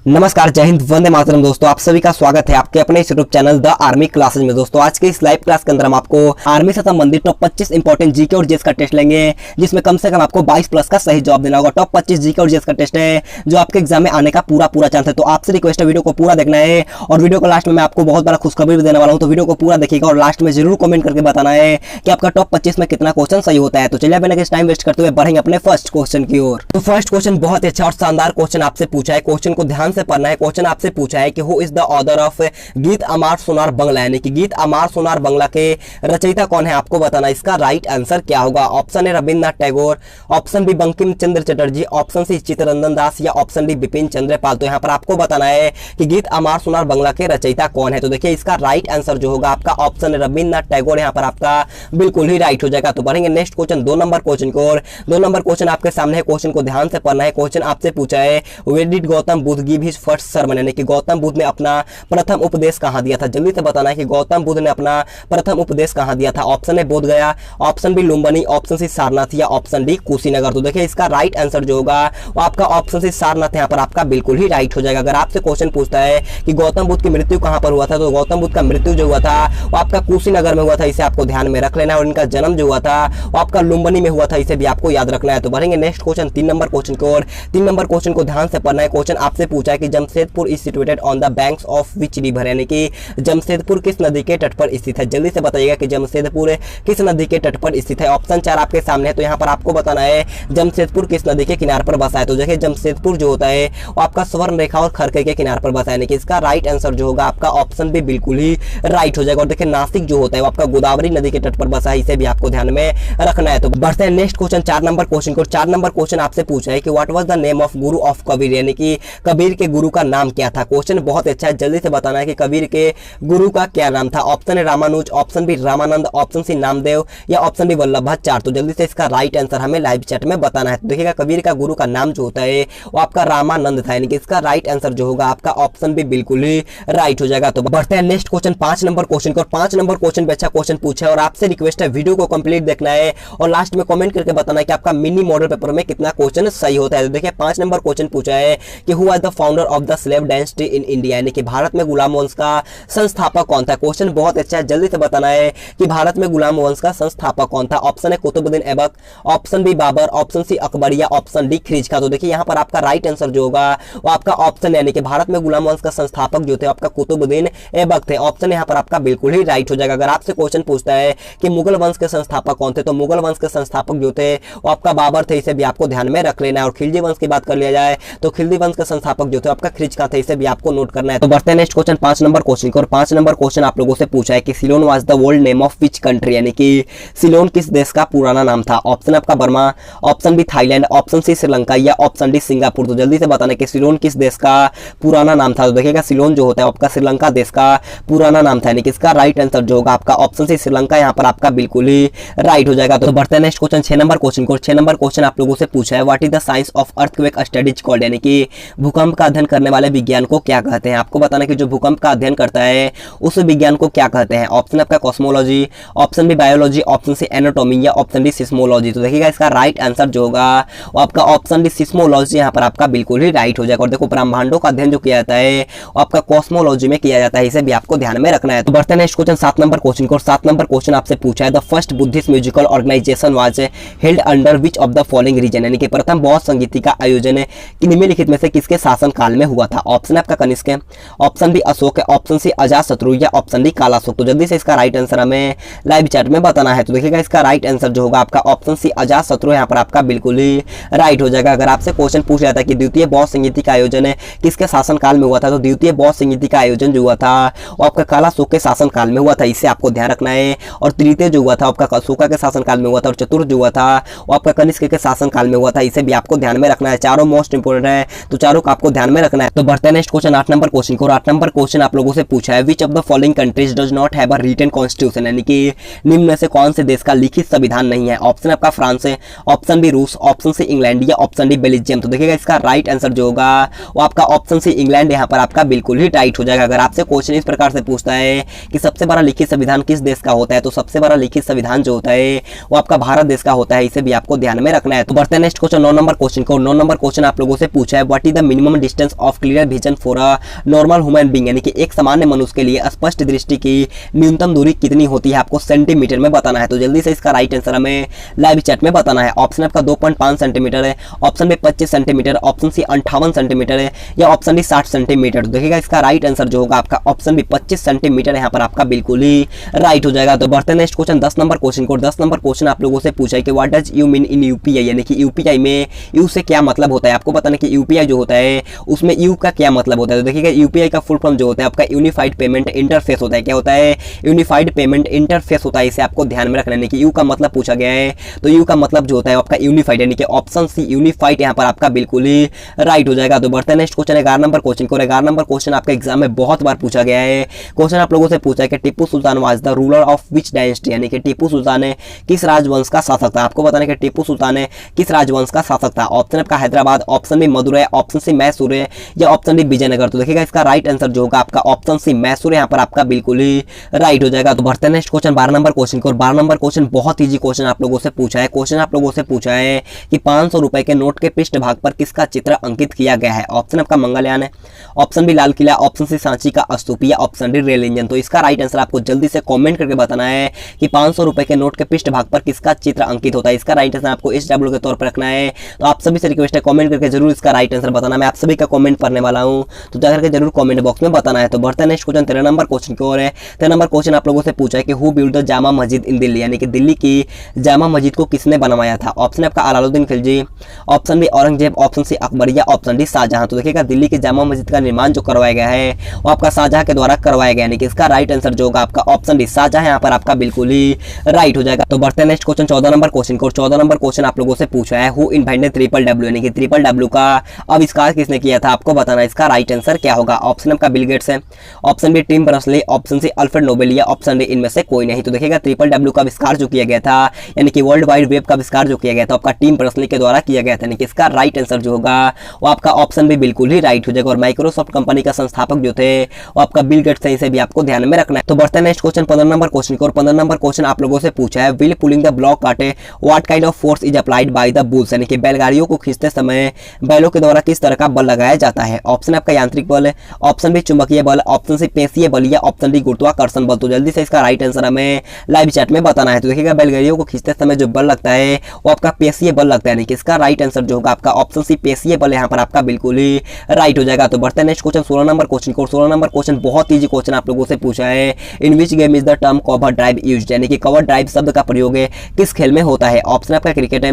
नमस्कार, जय हिंद, वंदे मातरम। दोस्तों आप सभी का स्वागत है आपके अपने इस YouTube channel the army classes में। दोस्तों आज के इस लाइव क्लास के अंदर हम आपको आर्मी से संबंधित टॉप 25 इंपॉर्टेंट जीके और जीएस का टेस्ट लेंगे, जिसमें कम से कम आपको 22 प्लस का सही जवाब देना होगा। टॉप 25 जीके और जीएस का टेस्ट है जो आपके एग्जाम में आने का पूरा चांस है। तो आपसे रिक्वेस्ट है वीडियो को पूरा देखना है और वीडियो को लास्ट में मैं आपको बहुत बड़ा खुशखबरी भी देने वाला हूँ। तो वीडियो को पूरा देखिएगा और लास्ट में जरूर कमेंट करके बताना है कि आपका टॉप 25 में कितना क्वेश्चन सही होता है। तो चलिए बिना किसी टाइम वेस्ट करते हुए बढ़ेंगे अपने फर्स्ट क्वेश्चन की ओर। तो फर्स्ट क्वेश्चन बहुत ही अच्छा और शानदार क्वेश्चन आपसे पूछा है। क्वेश्चन को ध्यान से पढ़ना है। क्वेश्चन आपसे पूछा है कि who is the author of गीत अमार सोनार बंगला, यानी कि गीत अमार सोनार बंगला के रचयिता कौन है, आपको बताना। इसका राइट आंसर क्या होगा? Option A Rabindranath Tagore, option B Bankim Chandra Chatterjee, option C Chittaranjan Das या ऑप्शन डी बिपिन चंद्र पाल। तो यहाँ पर आपको बताना है कि गीत अमार सोनार बंगला के रचयिता कौन है। तो देखिए इसका राइट आंसर जो होगा आपका ऑप्शन रविन्द्रनाथ टैगोर यहाँ पर आपका बिल्कुल ही राइट हो जाएगा। तो बढ़ेंगे नेक्स्ट क्वेश्चन 2 नंबर क्वेश्चन को और 2 नंबर क्वेश्चन आपके सामने है। क्वेश्चन को ध्यान से पढ़ना है। क्वेश्चन आपसे पूछा है where did Gautam Buddha give his first sermon, यानी कि गौतम बुद्ध ने अपना प्रथम उपदेश कहां दिया था। जल्दी से बताना है कि गौतम बुद्ध ने अपना प्रथम उपदेश कहां दिया था। Option A Bodh Gaya, option B Lumbini, option C Sarnath या ऑप्शन डी कुशीनगर। तो देखिए इसका राइट आंसर जो होगा वो आपका ऑप्शन सी सारनाथ यहाँ पर आपका बिल्कुल ही राइट हो जाएगा। अगर आपसे क्वेश्चन पूछता है कि गौतम बुद्ध की मृत्यु कहां पर हुआ था, तो गौतम बुद्ध का मृत्यु जो हुआ था वो आपका कुशीनगर में हुआ था। इसे आपको ध्यान में रख लेना है। और इनका जन्म जो हुआ था वो आपका लुम्बिनी में हुआ था। इसे भी आपको याद रखना है। तो बढ़ेंगे नेक्स्ट क्वेश्चन 3 नंबर क्वेश्चन को और 3 नंबर क्वेश्चन को ध्यान से पढ़ना है। क्वेश्चन आपसे पूछा है कि Jamshedpur is situated on the banks of which river, यानी कि जमशेदपुर किस नदी के तट पर स्थित है। जल्दी से बताइएगा कि जमशेदपुर किस नदी के तट पर स्थित है। ऑप्शन 4 आपके सामने है। तो यहाँ पर आपको बताना है जमशेदपुर किस नदी के किनारे पर बसा है। तो देखिए जमशेदपुर जो होता है वो आपका स्वर्ण रेखा और खरके के किनारे पर बसा है, यानी कि इसका राइट आंसर जो होगा आपका ऑप्शन भी बिल्कुल ही राइट हो जाएगा। और देखिए नासिक जो होता है वो आपका गोदावरी नदी के तट पर बसा है। इसे भी आपको ध्यान में रखना है। तो बढ़ते हैं नेक्स्ट क्वेश्चन 4 नंबर क्वेश्चन को। 4 नंबर क्वेश्चन आपसे पूछा है कि what was the name of Guru of Kabir, यानी कि कबीर के गुरु का नाम क्या था। क्वेश्चन बहुत अच्छा है। जल्दी से बताना है कि कबीर के गुरु का क्या नाम था। Option A Ramanuja, option B Ramanand, option C Namdev या ऑप्शन डी वल्लभाचार्य। तो जल्दी से इसका राइट आंसर हमें लाइव चैट में बताना है। तो देखिएगा कबीर का गुरु का नाम जो होता है वो आपका रामानंद था, यानी कि इसका राइट आंसर जो होगा आपका ऑप्शन भी बिल्कुल ही राइट हो जाएगा। तो बढ़ते हैं नेक्स्ट क्वेश्चन 5 नंबर क्वेश्चन को। 5 नंबर क्वेश्चन पे अच्छा क्वेश्चन पूछा है और आपसे रिक्वेस्ट है वीडियो को कंप्लीट देखना है और लास्ट में कमेंट करके बताना है कि आपका मिनी मॉडल पेपर में कितना क्वेश्चन सही होता है। तो देखिए 5 नंबर क्वेश्चन पूछा है कि who was the founder of the slave dynasty in India, यानी कि भारत में गुलाम वंश का संस्थापक कौन था। क्वेश्चन बहुत अच्छा है। जल्दी से बताना है कि भारत में गुलाम वंश का संस्थापक कौन था। ऑप्शन है Qutbuddin Aibak, option B Babur, option C Akbar या ऑप्शन डी खिलजी खां। तो देखिए यहाँ पर आपका राइट आंसर जो होगा वो आपका ऑप्शन, यानी कि भारत में गुलाम वंश का संस्थापक जो थे आपका कुतुबुद्दीन ऐबक थे। ऑप्शन यहाँ पर आपका बिल्कुल ही राइट हो जाएगा। अगर आपसे क्वेश्चन पूछता है कि मुगल वंश के संस्थापक कौन थे, तो मुगल वंश के संस्थापक जो थे वो आपका बाबर थे। इसे भी आपको ध्यान में रख लेना है। और खिलजी वंश की बात कर लिया जाए तो खिलजी वंश के संस्थापक जो थे आपका खिलजी खां थे। इसे भी आपको नोट करना है। तो बढ़ते हैं नेक्स्ट क्वेश्चन 5 नंबर क्वेश्चन को। और 5 नंबर क्वेश्चन आप लोगों से पूछा है कि Ceylon was the old name of which country, यानी कि सिलोन किस देश का पुराना नाम था। ऑप्शन आपका Burma, option B Thailand, option C Sri Lanka या ऑप्शन डी सिंगापुर। तो जल्दी से बताना कि सिलोन किस देश का पुराना नाम था। तो देखिएगा सिलोन जो होता है आपका श्रीलंका देश का पुराना नाम था, यानी कि इसका राइट आंसर जो होगा आपका ऑप्शन सी श्रीलंका यहाँ पर आपका बिल्कुल ही राइट हो जाएगा। तो बढ़ते हैं नेक्स्ट क्वेश्चन 6 नंबर क्वेश्चन को। 6 नंबर क्वेश्चन आप लोगों से पूछा है what is the science of earthquake studies called, यानी कि भूकंप का अध्ययन करने वाले विज्ञान को क्या कहते हैं। आपको बताना कि जो भूकंप का अध्ययन करता है उस विज्ञान को क्या कहते हैं। ऑप्शन आपका cosmology, option B biology, option C anatomy या ऑप्शन डी सिस्मोलॉजी। तो देखिएगा इसका राइट आंसर जो होगा वो आपका ऑप्शन डी सिस्मोलॉजी यहाँ पर आपका बिल्कुल ही राइट हो जाएगा। और देखो ब्रह्मांडों का अध्ययन जो किया जाता है वो आपका कॉस्मोलॉजी में किया जाता है। इसे भी आपको ध्यान में रखना है। तो बढ़ते हैं नेक्स्ट क्वेश्चन 7 नंबर क्वेश्चन को। 7 नंबर क्वेश्चन आपसे पूछा है the first Buddhist musical organisation was held under which of the following region, यानी कि प्रथम बौद्ध संगीत का आयोजन निम्नलिखित में से किसके शासन काल में हुआ था। ऑप्शन आपका कनिष्क है, ऑप्शन बी अशोक है, ऑप्शन सी अजातशत्रु या ऑप्शन डी कालाशोक। तो जल्दी से इसका राइट आंसर हमें लाइव चैट में बताना है। तो देखिएगा इसका राइट आंसर जो होगा आपका ऑप्शन सी अजातशत्रु यहाँ पर आपका बिल्कुल ही राइट हो जाएगा। अगर आपसे क्वेश्चन पूछ जाता है कि द्वितीय बौद्ध संगीत का आयोजन किसके शासन काल में हुआ था, तो द्वितीय बौद्ध संगीत का आयोजन जो हुआ था वो आपका कालाशोक के शासन काल में हुआ था। इससे आपको ध्यान रखना है। और तृतीय जो हुआ था आपका अशोका के शासन काल में हुआ था और चतुर्थ जो हुआ था वो आपका कनिष्क के शासन काल में हुआ था। इसे भी आपको ध्यान में रखना है। चारों मोस्ट इंपोर्टेंट है तो चारों को आपको ध्यान में रखना है। तो बढ़ते हैं नेक्स्ट क्वेश्चन 8 नंबर क्वेश्चन को। 8 नंबर क्वेश्चन आप लोगों से पूछा है which of the following countries does not have a written constitution, यानी कि निम्न में से कौन से देश का लिखित संविधान नहीं है। ऑप्शन आपका फ्रांस है, ऑप्शन बी रूस, ऑप्शन सी इंग्लैंड या ऑप्शन डी बेल्जियम। तो देखिएगा इसका राइट आंसर जो होगा वो आपका ऑप्शन सी इंग्लैंड यहाँ पर आपका बिल्कुल ही राइट हो जाएगा। अगर आपसे क्वेश्चन इस प्रकार से पूछता है कि सबसे बड़ा लिखित संविधान किस देश का होता है, तो सबसे बड़ा लिखित संविधान जो होता है वो आपका भारत देश का होता है। इसे भी आपको ध्यान में रखना है। तो बढ़ते हैं नेक्स्ट क्वेश्चन 9 नंबर क्वेश्चन को। 9 नंबर क्वेश्चन आप लोगों से पूछा है what is the minimum distance of clear vision for a normal human being, यानी कि एक सामान्य मनुष्य के लिए स्पष्ट दृष्टि की न्यूनतम दूरी कितनी होती है आपको सेंटीमीटर में बताना है। तो जल्दी से इसका राइट आंसर हमें लाइव चैट में बताना है। ऑप्शन आपका 2.5 सेंटीमीटर है, option B 25 centimetre, option C 58 centimetre है, या ऑप्शन डी 60 सेंटीमीटर। तो देखिएगा इसका राइट आंसर जो होगा आपका ऑप्शन बी 25 सेंटीमीटर यहाँ पर आपका बिल्कुल ही राइट हो जाएगा। तो बढ़ते हैं नेक्स्ट क्वेश्चन 10 नंबर क्वेश्चन को। 10 नंबर क्वेश्चन आप लोगों से पूछा है कि what does you mean in UPI, यानी कि यूपीआई में यू से क्या मतलब होता है। आपको बताना है कि यूपीआई जो होता है उसमें यू का क्या मतलब होता है। तो देखिएगा यूपीआई का फुल फॉर्म जो होता है आपका यूनिफाइड पेमेंट इंटरफेस होता है। क्या होता है? यूनिफाइड पेमेंट इंटरफेस होता है। इसे आपको ध्यान में रखना है कि यू का मतलब पूछा गया है, तो यू का मतलब जो होता है आपका यूनिफाइड, यानी कि ऑप्शन सी यूनिफाइड यहाँ पर आपका बिल्कुल ही राइट हो जाएगा। तो बढ़ते हैं नेक्स्ट क्वेश्चन 11 नंबर क्वेश्चन को। 11 नंबर क्वेश्चन आपका एग्जाम में बहुत बार पूछा गया है। क्वेश्चन आप लोगों से पूछा है कि Tipu Sultan was the ruler of which dynasty, यानी कि टिप्पू सुल्तान ने किस राजवंश का शासक था। आपको बताना है कि टिप्पू सुल्तान ने किस राजवंश का शासक था। ऑप्शन आपका Hyderabad, option B Madurai, option C Mysore या ऑप्शन डी विजयनगर। तो देखिएगा इसका राइट आंसर जो होगा आपका ऑप्शन सी मैसूर यहाँ पर आपका बिल्कुल ही राइट हो जाएगा। तो बढ़ते हैं नेक्स्ट क्वेश्चन 12 नंबर क्वेश्चन को। 12 नंबर क्वेश्चन बहुत ईजी क्वेश्चन आप लोगों से पूछा है। क्वेश्चन आप लोगों से पूछा है कि 500 रुपए के नोट के पृष्ठ भाग पर किसका चित्र अंकित किया गया है। ऑप्शन आपका मंगलयान है, option B Lal Qila, option C Sanchi का स्तूप या ऑप्शन डी रेल इंजन। तो इसका राइट आंसर आपको जल्दी से कमेंट करके बताना है कि 500 रुपए के नोट के पृष्ठ भाग पर किसका चित्र अंकित होता है। इसका राइट आंसर आपको SW के तौर पर रखना है। तो आप सभी से रिक्वेस्ट है कमेंट करके जरूर इसका राइट आंसर बताना। मैं आप सभी का कमेंट पढ़ने वाला हूं, तो जाकर के जरूर कमेंट बॉक्स में बताना है। तो बढ़ते हैं नेक्स्ट क्वेश्चन 13 नंबर क्वेश्चन की ओर है। 13 नंबर क्वेश्चन आप लोगों से पूछा है कि who build the Jama Masjid इन दिल्ली, यानी कि दिल्ली की जामा मस्जिद को किसने बनवाया था। ऑप्शन आपका Alauddin Khilji, option B Aurangzeb, option C Akbar या ऑप्शन डी शाहजहां। तो देखिएगा दिल्ली की जामा मस्जिद का निर्माण जो करवाया गया है वो आपका शाहजहां के द्वारा करवाया गया, यानी कि इसका राइट आंसर जो होगा आपका ऑप्शन डी शाहजहां यहाँ पर आपका बिल्कुल ही राइट हो जाएगा। तो बढ़ते हैं नेक्स्ट क्वेश्चन 14 नंबर क्वेश्चन को। 14 नंबर क्वेश्चन आप लोगों से पूछा है हु इन्वेंटेड ट्रिपल डब्ल्यू, यानी कि ट्रिपल डब्ल्यू का आविष्कार किसने किया था। आपको बताना है इसका राइट आंसर क्या होगा। ऑप्शन आपका बिल गेट्स है, option B Tim Berners-Lee, option C Alfred Nobel या ऑप्शन डी इनमें से कोई नहीं। तो देखिएगा ट्रिपल डब्ल्यू का आविष्कार जो किया गया था, यानी कि वर्ल्ड वाइड वेब का आविष्कार जो किया गया था आपका टिम बर्नर्स-ली के द्वारा किया गया था, यानी कि इसका राइट आंसर जो होगा वो आपका ऑप्शन भी बिल्कुल ही राइट हो जाएगा। और माइक्रोसॉफ्ट कंपनी का संस्थापक जो थे वो आपका बिल गेट्स है, इसे भी आपको ध्यान में रखना है। तो बढ़ते हैं नेक्स्ट क्वेश्चन 15 नंबर क्वेश्चन को। और 15 नंबर क्वेश्चन आप लोगों से पूछा है व्हील पुलिंग द ब्लॉक काटे what kind of force is applied by the bulls, यानी कि बैलगाड़ियों को खींचते समय बैलों के द्वारा किस तरह का बल लगाया जाता है। ऑप्शन आपका यांत्रिक बल है, ऑप्शन बी चुंबकीय बल, ऑप्शन सी पेशीय बल या ऑप्शन डी गुरुत्वाकर्षण बल। तो जल्दी से इसका राइट आंसर हमें लाइव चैट में बताना है। तो देखिएगा बैलगाड़ियों को खींचते समय जो बल लगता है वो आपका पेशीय बल लगता है, यानी कि इसका राइट आंसर जो होगा आपका ऑप्शन सी पेशीय बल यहाँ पर आपका बिल्कुल ही राइट हो जाएगा। तो बढ़ते हैं नेक्स्ट क्वेश्चन 16 नंबर क्वेश्चन को। 16 नंबर क्वेश्चन बहुत ईजी क्वेश्चन आप लोगों से पूछा है in which game is the term cover drive used, यानी कि कवर ड्राइव शब्द का प्रयोग है किस खेल में होता है। ऑप्शन आपका क्रिकेट है,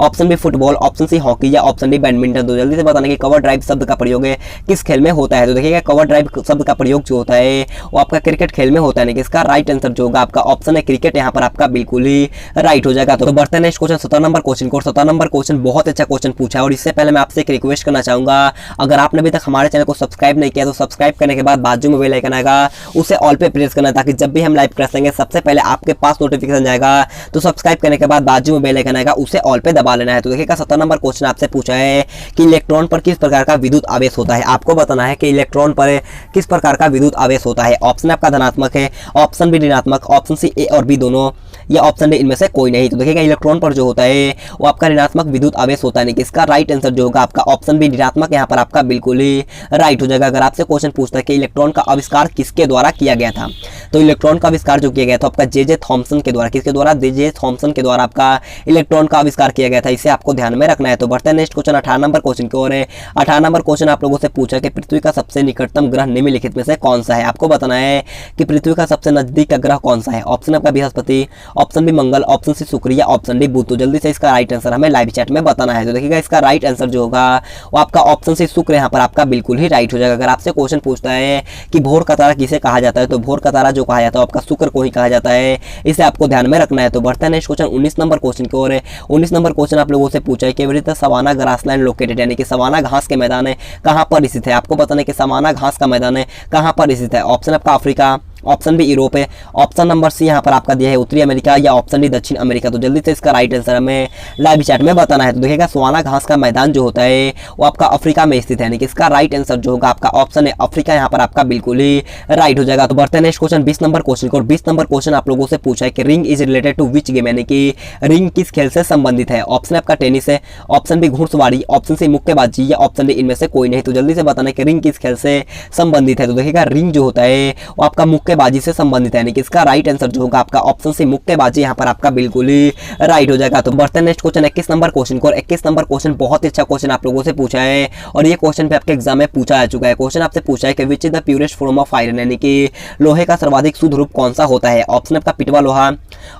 option B football, option C hockey या ऑप्शन डी बैडमिंटन। तो जल्दी से बताना कि कवर ड्राइव शब्द का प्रयोग है किस खेल में होता है। तो देखिएगा कवर ड्राइव शब्द का प्रयोग जो होता है वो आपका क्रिकेट खेल में होता है, यानी कि इसका राइट आंसर जो होगा आपका ऑप्शन है क्रिकेट यहाँ पर आपका बिल्कुल ही राइट हो जाएगा। तो बढ़ते हैं नेक्स्ट क्वेश्चन 17 नंबर क्वेश्चन को। 17 नंबर क्वेश्चन बहुत अच्छा क्वेश्चन पूछा है। और इससे पहले मैं आपसे एक रिक्वेस्ट करना चाहूंगा, अगर आपने अभी तक हमारे चैनल को सब्सक्राइब नहीं किया तो सब्सक्राइब करने के बाद बाजू में बेल आइकन आएगा उसे ऑल पे प्रेस करना, ताकि जब भी हम लाइव क्लास लेंगे सबसे पहले आपके पास नोटिफिकेशन जाएगा। तो सब्सक्राइब करने के बाद बाजू में बेल आइकन आएगा उसे ऑल पे दबा लेना है। तो देखिएगा 17 नंबर क्वेश्चन आपसे पूछा है कि इलेक्ट्रॉन पर किस प्रकार का विद्युत आवेश होता है। आपको बताना है कि इलेक्ट्रॉन पर किस प्रकार का विद्युत आवेश होता है। ऑप्शन आपका धनात्मक है, ऑप्शन बी ऋणात्मक, ऑप्शन सी ए और बी दोनों या ऑप्शन डी इनमें से कोई नहीं। तो देखिएगा इलेक्ट्रॉन पर जो होता है वो आपका ऋणात्मक विद्युत आवेश होता है, नहीं कि इसका राइट आंसर जो होगा आपका ऑप्शन बी ऋणात्मक यहाँ पर आपका बिल्कुल ही राइट हो जाएगा। अगर आपसे क्वेश्चन पूछता है कि इलेक्ट्रॉन का आविष्कार किसके द्वारा किया गया था, तो इलेक्ट्रॉन का आविष्कार जो किया गया था आपका जे थॉमसन के द्वारा। किसके द्वारा? जे थॉमसन के द्वारा आपका इलेक्ट्रॉन का आविष्कार किया गया था, इसे आपको ध्यान में रखना है। तो बढ़ते हैं नेक्स्ट क्वेश्चन 18 नंबर क्वेश्चन की ओर है। 18 नंबर क्वेश्चन आप लोगों से पूछा कि पृथ्वी का सबसे निकटतम ग्रह निम्नलिखित में से कौन सा है। आपको बताना है कि पृथ्वी का सबसे नजदीक का ग्रह कौन सा है। ऑप्शन आपका बृहस्पति, ऑप्शन बी मंगल, ऑप्शन सी शुक्र या ऑप्शन डी बुध। तो जल्दी से इसका राइट आंसर हमें लाइव चैट में बताना है। तो देखिएगा इसका राइट आंसर जो होगा वो आपका ऑप्शन सी शुक्र यहाँ पर आपका बिल्कुल ही राइट हो जाएगा। अगर आपसे क्वेश्चन पूछता है कि भोर का तारा किसे कहा जाता है, तो भोर का तारा जो कहा जाता है आपका शुक्र को ही कहा जाता है, इसे आपको ध्यान में रखना है। तो बढ़ते हैं नेक्स्ट क्वेश्चन 19 नंबर क्वेश्चन की ओर है। 19 नंबर क्वेश्चन आप लोगों से पूछा है कि where is the savanna grassland located, यानी कि सवाना घास के मैदान है कहाँ पर स्थित है। आपको बताना है कि सवाना घास का मैदान है कहाँ पर स्थित है। ऑप्शन आपका अफ्रीका, ऑप्शन बी यूरोप है, ऑप्शन नंबर सी यहाँ पर आपका दिया है उत्तरी अमेरिका, या ऑप्शन डी दक्षिण अमेरिका। तो जल्दी से इसका राइट आंसर हमें लाइव चैट में बताना है। तो देखिएगा सुहाना घास का मैदान जो होता है वो आपका अफ्रीका में स्थित है, यानी कि इसका राइट आंसर जो होगा आपका ऑप्शन है अफ्रीका, यहाँ पर आपका बिल्कुल ही राइट हो जाएगा। तो बढ़ते हैं नेक्स्ट क्वेश्चन 20 नंबर क्वेश्चन को। 20 नंबर क्वेश्चन आप लोगों से पूछा है कि ring is related to which game, यानी कि रिंग किस खेल से संबंधित है। ऑप्शन आपका टेनिस है, ऑप्शन बी घुड़सवारी, ऑप्शन सी मुक्केबाजी, या ऑप्शन डी इनमें से कोई नहीं। तो जल्दी से बताना कि रिंग किस खेल से संबंधित है। तो देखिएगा रिंग जो होता है वो आपका मुक्केबाजी से संबंधित है, यानी कि इसका राइट आंसर जो होगा आपका ऑप्शन सी मुक्केबाजी, यहाँ पर आपका बिल्कुल ही राइट हो जाएगा। तो बढ़ते हैं नेक्स्ट क्वेश्चन 21 नंबर क्वेश्चन को। 21 नंबर क्वेश्चन बहुत ही अच्छा क्वेश्चन आप लोगों से पूछा है, और ये क्वेश्चन पे आपके एग्जाम में पूछा जा चुका है। क्वेश्चन आपसे पूछा है कि which is the purest form of iron, यानी कि लोहे का सर्वाधिक शुद्ध रूप कौन सा होता है। ऑप्शन आपका पिटवा लोहा,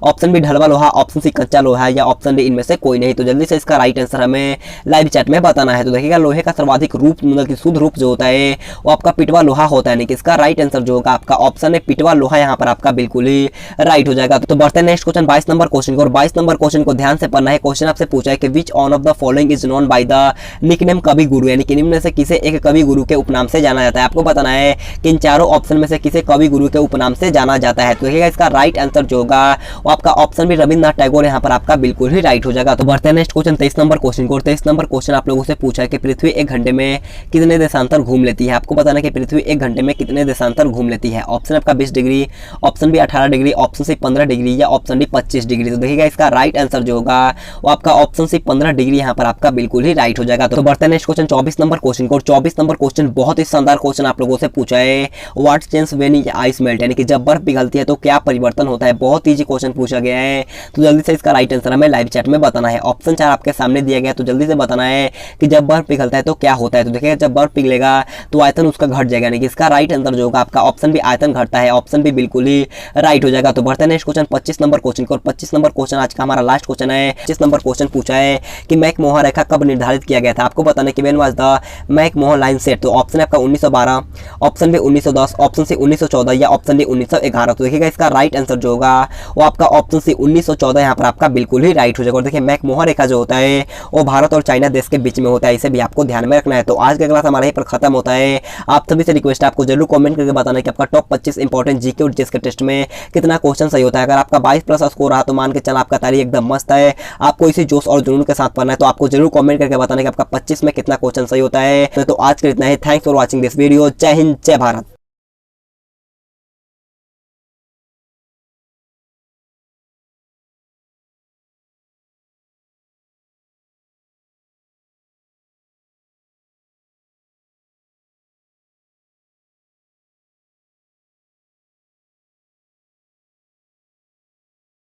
ऑप्शन बी ढलवा लोहा, ऑप्शन सी कच्चा लोहा, या ऑप्शन डी इनमें से कोई नहीं। तो जल्दी से इसका राइट आंसर हमें लाइव चैट में बताना है। तो देखिएगा लोहे का सर्वाधिक रूप मतलब कि शुद्ध रूप जो होता है वो आपका पिटवा लोहा होता है, यानी कि इसका राइट आंसर जो होगा आपका ऑप्शन है पिटवा लोहा, यहाँ पर आपका बिल्कुल ही राइट हो जाएगा। तो बढ़ते हैं नेक्स्ट क्वेश्चन 22 नंबर क्वेश्चन को। और 22 नंबर क्वेश्चन को ध्यान से पढ़ना है। क्वेश्चन आपसे पूछा है कि which on of the following is known by the nickname Kavi Guru, यानी कि निम्न से किसे एक कवि गुरु के उपनाम से जाना जाता है। आपको बताना है कि इन चारों ऑप्शन में से किसे कवि गुरु के उपनाम से जाना जाता है। तो देखिएगा इसका राइट आंसर जो होगा वो आपका ऑप्शन भी रविंद्रनाथ टैगोर, यहाँ पर आपका बिल्कुल ही राइट हो जाएगा। तो बढ़ते हैं नेक्स्ट क्वेश्चन 23 नंबर क्वेश्चन को। 23 नंबर क्वेश्चन आप लोगों से पूछा है कि पृथ्वी एक घंटे में कितने देशांतर घूम लेती है। आपको बताना है कि पृथ्वी एक घंटे में कितने देशांतर घूम लेती है। ऑप्शन आपका 20 degree, option B 18 degree, option C 15 degree, या ऑप्शन डी 25 डिग्री। तो देखिएगा इसका राइट आंसर जो होगा वो आपका ऑप्शन सी 15 डिग्री, यहाँ पर आपका बिल्कुल ही राइट हो जाएगा। तो बढ़ते हैं नेक्स्ट क्वेश्चन 24 नंबर क्वेश्चन को। 24 नंबर क्वेश्चन बहुत ही शानदार क्वेश्चन आप लोगों से पूछा है। What change when ice melt, यानी कि जब बर्फ पिघलती है तो क्या परिवर्तन होता है। बहुत ईजी क्वेश्चन पूछा गया है। तो जल्दी से इसका राइट आंसर हमें लाइव चैट में बताना है। ऑप्शन 4 आपके सामने दिया गया, तो जल्दी से बताना है कि जब बर्फ पिघलता है तो क्या होता है। तो देखिए जब बर्फ पिघलेगा तो आयतन उसका घट जाएगा, यानी कि इसका राइट आंसर जो होगा आपका ऑप्शन भी आयतन घटता है, ऑप्शन भी बिल्कुल ही राइट हो जाएगा। तो बढ़ते हैं नेक्स्ट क्वेश्चन 25 नंबर क्वेश्चन को। 25 नंबर क्वेश्चन आज का हमारा लास्ट क्वेश्चन है। 25 नंबर क्वेश्चन पूछा है कि मैक-मोहन रेखा कब निर्धारित किया गया था। आपको बताना है कि when was the McMahon line set. तो ऑप्शन आपका 1912, ऑप्शन बी 1910, ऑप्शन सी 1914, या ऑप्शन डी 1911। तो देखिएगा इसका राइट आंसर जो होगा वो आपका ऑप्शन सी 1914, यहाँ पर आपका बिल्कुल ही राइट हो जाएगा। और देखिए मैक-मोहन रेखा जो होता है वो भारत और चाइना देश के बीच में होता है, इसे भी आपको ध्यान में रखना है। तो आज का क्लास हमारा यहीं पर खत्म होता है। आप सभी से रिक्वेस्ट है आपको जरूर कमेंट करके बताना कि आपका टॉप 25 इंपॉर्टेंट जीके और जीएस के टेस्ट में कितना क्वेश्चन सही होता है। अगर आपका 22 प्लस स्कोर रहा तो मान के चल आपका तैयारी एकदम मस्त है। आपको इसी जोश और जुनून के साथ पढ़ना है, तो आपको जरूर कमेंट करके बताना कि आपका 25 में कितना क्वेश्चन सही होता है। तो आज के इतना ही। Thanks for watching this video. जय हिंद, जय भारत।